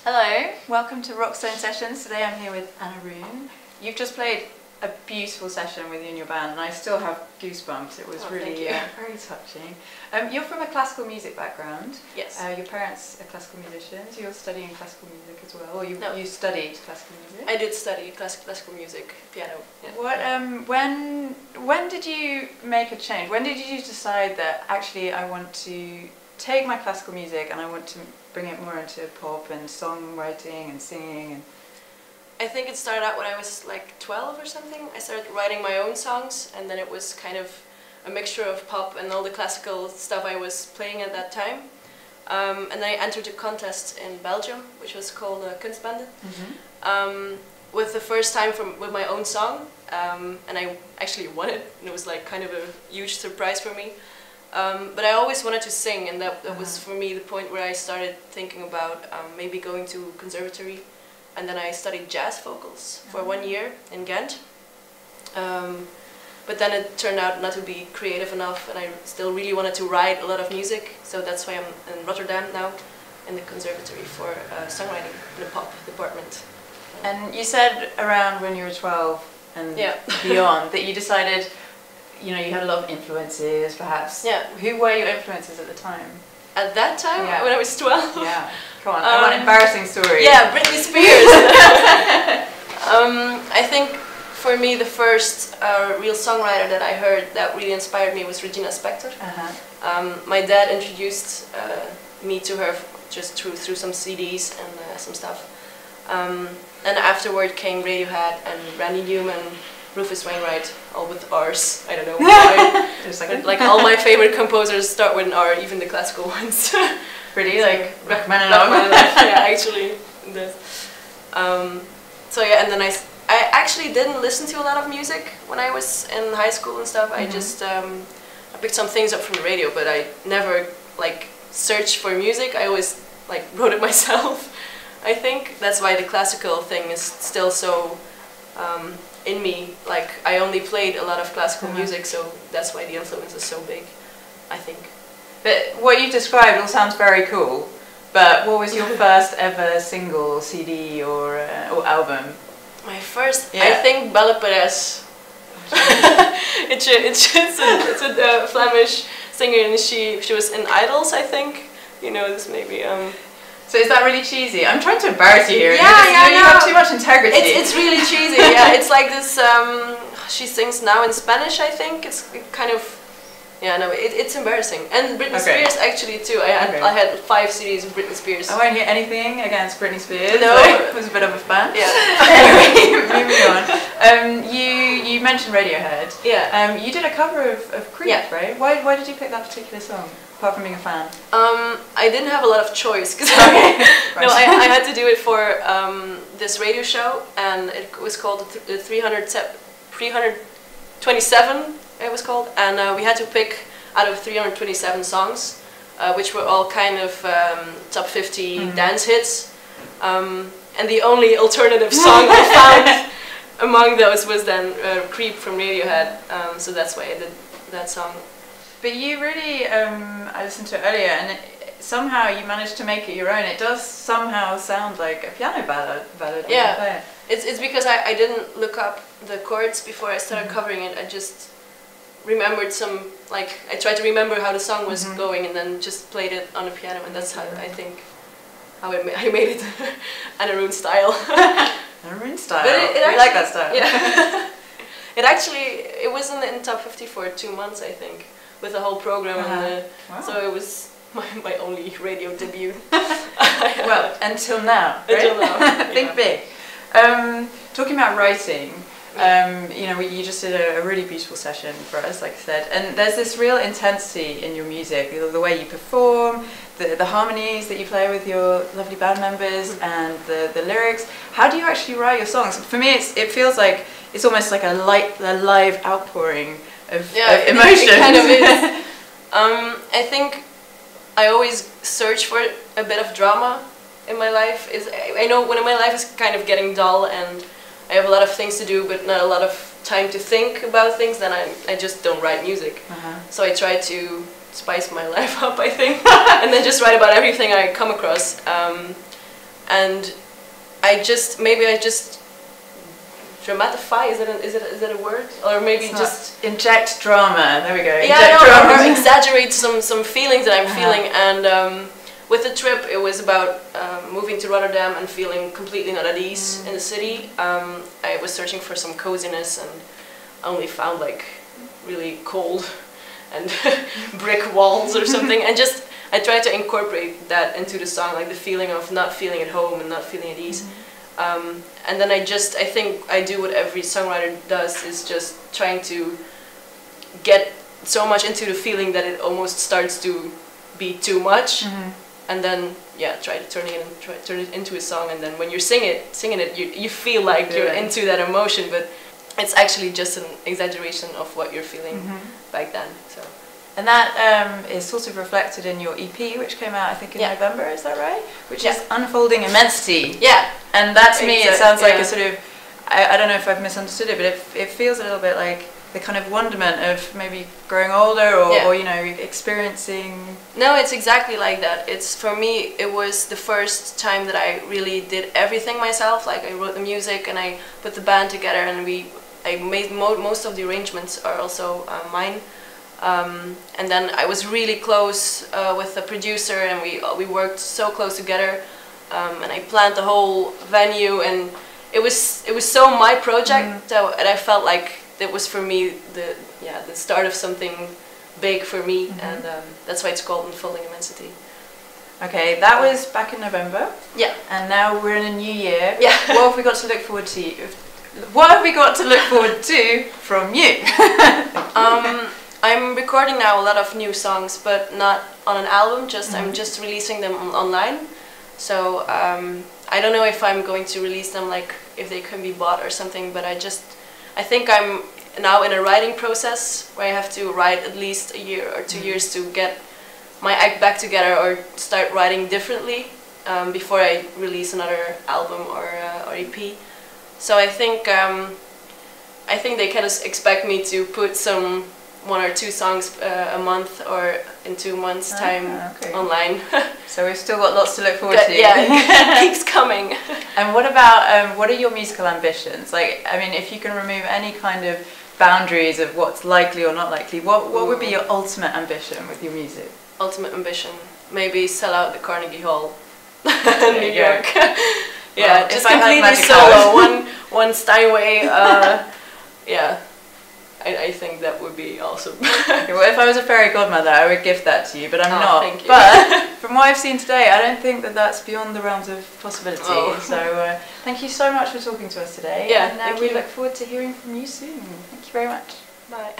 Hello, welcome to Rockstone Sessions. Today I'm here with Anna Rune. You've just played a beautiful session with you and your band, and I still have goosebumps. It was really very touching. You're from a classical music background. Yes. Your parents are classical musicians. You're studying classical music as well, or you studied classical music? I did study classical music, piano. Yeah. What? When did you make a change? When did you decide that actually I want to take my classical music and I want to bring it more into pop and songwriting and singing? And I think it started out when I was like 12 or something. I started writing my own songs, and then it was kind of a mixture of pop and all the classical stuff I was playing at that time. And then I entered a contest in Belgium, which was called Kunstbende, with the first time with my own song, and I actually won it, and it was like kind of a huge surprise for me. But I always wanted to sing, and that was for me the point where I started thinking about maybe going to conservatory. And then I studied jazz vocals for 1 year in Ghent. But then it turned out not to be creative enough, and I still really wanted to write a lot of music. So that's why I'm in Rotterdam now, in the conservatory for songwriting in the pop department. And you said around when you were 12 and beyond that you decided, you know, you had a lot of influences, perhaps. Yeah. Who were your influences at the time? At that time, when I was 12? Yeah. Come on, I want embarrassing stories. Yeah, Britney Spears. I think for me the first real songwriter that I heard that really inspired me was Regina Spektor. My dad introduced me to her just through some CDs and some stuff. And afterward came Radiohead and Randy Newman, Rufus Wainwright, all with R's. I don't know why. Like all my favorite composers start with an R, even the classical ones. Pretty, like Rachmaninoff. Yeah, actually. So yeah, and then I actually didn't listen to a lot of music when I was in high school and stuff. I just I picked some things up from the radio, but I never like searched for music. I always like wrote it myself. I think that's why the classical thing is still so in me. Like I only played a lot of classical music, so that's why the influence is so big, I think. But what you described all sounds very cool, but what was your first ever single, CD or album? My first, I think Belle Perez. It's a Flemish singer, and she was in Idols, I think. You know this maybe. So is that really cheesy? I'm trying to embarrass you here. Yeah, you have too much integrity. It's really cheesy. Yeah, it's like this. She sings now in Spanish, I think. It's kind of. Yeah, no, it's embarrassing. And Britney Spears actually too. I had 5 CDs of Britney Spears. I won't hear anything against Britney Spears. No, I was a bit of a fan. Yeah. Anyway, moving on. You mentioned Radiohead. Yeah. You did a cover of Creep, right? Why did you pick that particular song? Apart from being a fan. I didn't have a lot of choice because no, I had to do it for this radio show, and it was called the 327. It was called, and we had to pick out of 327 songs, which were all kind of top 50 dance hits, and the only alternative song I found among those was then "Creep" from Radiohead. So that's why I did that song. But you really, I listened to it earlier, and somehow you managed to make it your own. It does somehow sound like a piano ballad. Yeah, it's because I didn't look up the chords before I started covering it. I just remembered I tried to remember how the song was going, and then just played it on the piano, and that's how I think I made it Anna Rune style. Anna Rune style. But I like that style. Yeah. It was in top 50 for 2 months, I think, with the whole program, and so it was my only radio debut. Well, until now, right? Until now. Think big. Talking about writing, you know, you just did a really beautiful session for us, like I said, and there's this real intensity in your music, the way you perform, the harmonies that you play with your lovely band members, and the lyrics. How do you actually write your songs? For me, it feels like it's almost like a live outpouring of emotion. It kind of is. I think I always search for a bit of drama in my life. I know when my life is kind of getting dull and I have a lot of things to do but not a lot of time to think about things, then I just don't write music. So I try to spice my life up, I think, and then just write about everything I come across. and maybe I just dramatify. Is it a word? Or maybe just inject drama. There we go. Yeah, or exaggerate some feelings that I'm feeling. And with the trip, it was about moving to Rotterdam and feeling completely not at ease in the city. I was searching for some coziness and only found like really cold and brick walls or something. And just I tried to incorporate that into the song, like the feeling of not feeling at home and not feeling at ease. And then I think I do what every songwriter does, is just trying to get so much into the feeling that it almost starts to be too much, and then try to turn it into a song. And then when you're singing it, you feel like you're into that emotion, but it's actually just an exaggeration of what you're feeling back then. So. And that is sort of reflected in your EP, which came out, I think, in November, is that right? Which is Unfolding Immensity. Yeah. And that, to me, it sounds like a sort of, I don't know if I've misunderstood it, but it feels a little bit like the kind of wonderment of maybe growing older or you know, experiencing... No, it's exactly like that. For me, it was the first time that I really did everything myself. Like, I wrote the music and I put the band together, and I made most of the arrangements are also mine. And then I was really close with the producer, and we worked so close together, and I planned the whole venue, and it was so my project, and I felt like it was for me the start of something big for me, and that's why it's called Unfolding Immensity. Okay, that was back in November. Yeah. And now we're in a new year. Yeah. What have we got to look forward to? What have we got to look forward to from you? I'm recording now a lot of new songs, but not on an album. I'm just releasing them online. So I don't know if I'm going to release them, like if they can be bought or something. But I think I'm now in a writing process where I have to write at least a year or 2 years to get my act back together or start writing differently before I release another album or EP. So I think they kind of expect me to put some 1 or 2 songs a month or in 2 months' time online. So we've still got lots to look forward to. Yeah, it keeps coming. And what about, what are your musical ambitions? Like, I mean, if you can remove any kind of boundaries of what's likely or not likely, what would be your ultimate ambition with your music? Ultimate ambition? Maybe sell out the Carnegie Hall in New York. Yeah, well, just completely solo, one Steinway, yeah. I think that would be awesome. Well, if I was a fairy godmother, I would gift that to you, but I'm not. Thank you. But from what I've seen today, I don't think that that's beyond the realms of possibility. So thank you so much for talking to us today. Yeah, and we look forward to hearing from you soon. Thank you very much. Bye.